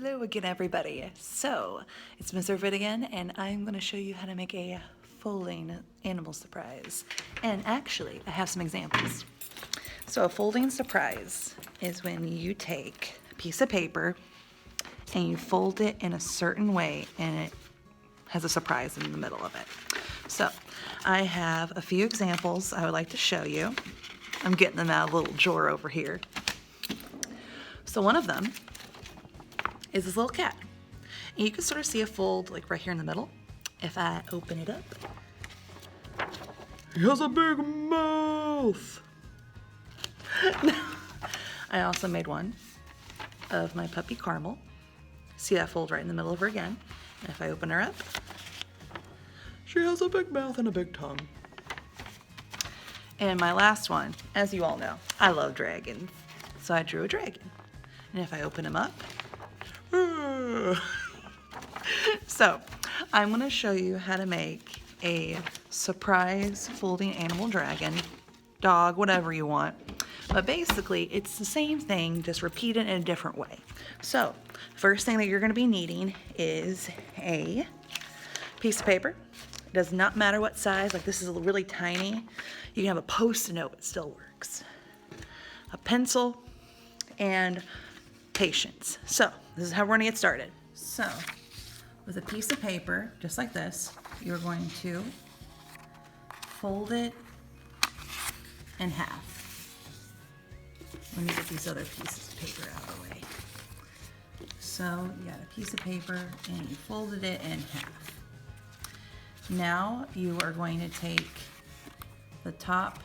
Hello again, everybody. So, it's Miss Irvin again, and I'm going to show you how to make a folding animal surprise. And actually, I have some examples. So, a folding surprise is when you take a piece of paper and you fold it in a certain way, and it has a surprise in the middle of it. So, I have a few examples I would like to show you. I'm getting them out of a little drawer over here. So, one of them is this little cat. And you can sort of see a fold like right here in the middle. If I open it up, he has a big mouth. I also made one of my puppy Caramel. See that fold right in the middle of her again. And if I open her up, she has a big mouth and a big tongue. And my last one, as you all know, I love dragons. So I drew a dragon. And if I open him up, so I'm going to show you how to make a surprise folding animal dragon, dog, whatever you want. But basically, it's the same thing, just repeat it in a different way. So first thing that you're going to be needing is a piece of paper. It does not matter what size, like this is really tiny. You can have a Post-it note, it still works. A pencil and patience. So this is how we're going to get started. So with a piece of paper, just like this, you're going to fold it in half. Let me get these other pieces of paper out of the way. So you got a piece of paper and you folded it in half. Now you are going to take the top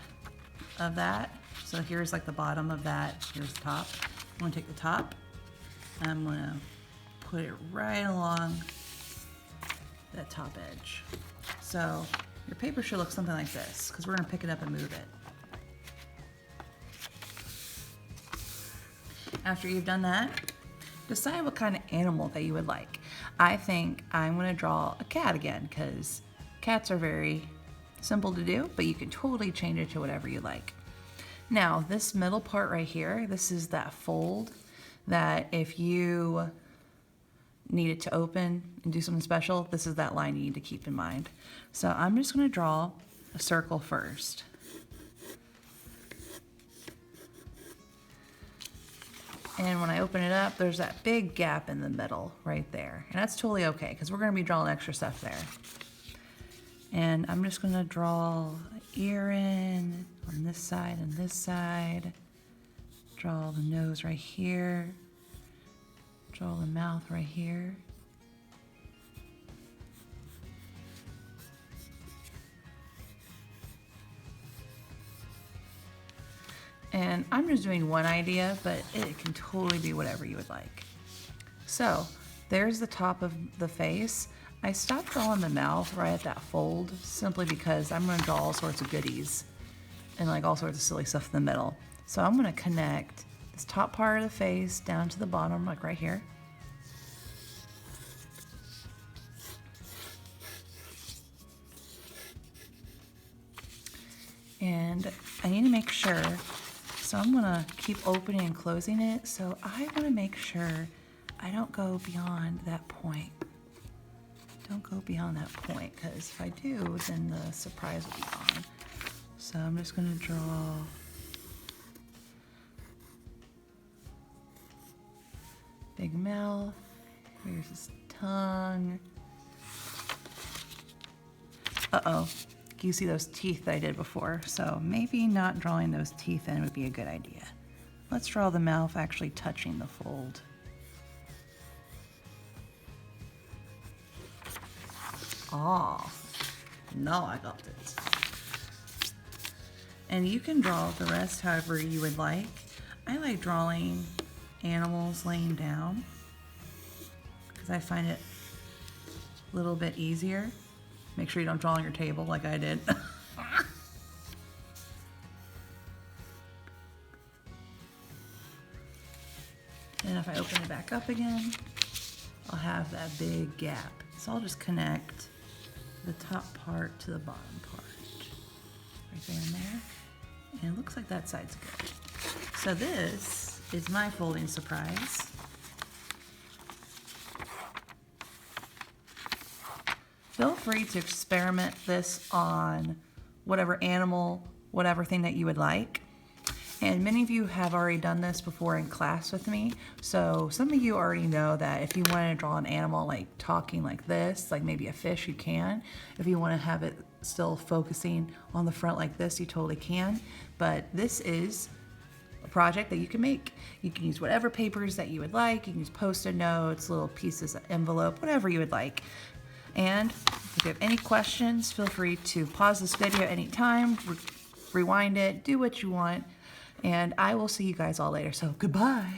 of that. So here's like the bottom of that. Here's the top. I'm going to take the top. I'm going to put it right along that top edge. So your paper should look something like this because we're going to pick it up and move it. After you've done that, decide what kind of animal that you would like. I think I'm going to draw a cat again because cats are very simple to do, but you can totally change it to whatever you like. Now, this middle part right here, this is that fold that if you need it to open and do something special, this is that line you need to keep in mind. So I'm just going to draw a circle first. And when I open it up, there's that big gap in the middle right there. And that's totally okay because we're going to be drawing extra stuff there. And I'm just going to draw an ear in on this side and this side. Draw the nose right here. Draw the mouth right here. And I'm just doing one idea, but it can totally be whatever you would like. So there's the top of the face. I stopped drawing the mouth right at that fold simply because I'm going to draw all sorts of goodies and like all sorts of silly stuff in the middle. So I'm going to connect this top part of the face down to the bottom, like right here. And I need to make sure, so I'm going to keep opening and closing it. So I want to make sure I don't go beyond that point. Don't go beyond that point, because if I do, then the surprise will be gone. So I'm just going to draw big mouth. Here's his tongue. Uh-oh. You see those teeth that I did before, so maybe not drawing those teeth in would be a good idea. Let's draw the mouth actually touching the fold. Ah, now I got it. And you can draw the rest however you would like. I like drawing animals laying down because I find it a little bit easier. Make sure you don't draw on your table like I did. And if I open it back up again, I'll have that big gap. So I'll just connect the top part to the bottom part. Right there and there. And it looks like that side's good. So this is my folding surprise. feel free to experiment this on whatever animal, whatever thing that you would like. And many of you have already done this before in class with me. So some of you already know that if you want to draw an animal like talking like this, like maybe a fish, you can. If you want to have it still focusing on the front like this, you totally can. But this is a project that you can make. You can use whatever papers that you would like. You can use Post-it notes, little pieces of envelope, whatever you would like. And if you have any questions, feel free to pause this video anytime, rewind it, do what you want. And I will see you guys all later. So goodbye.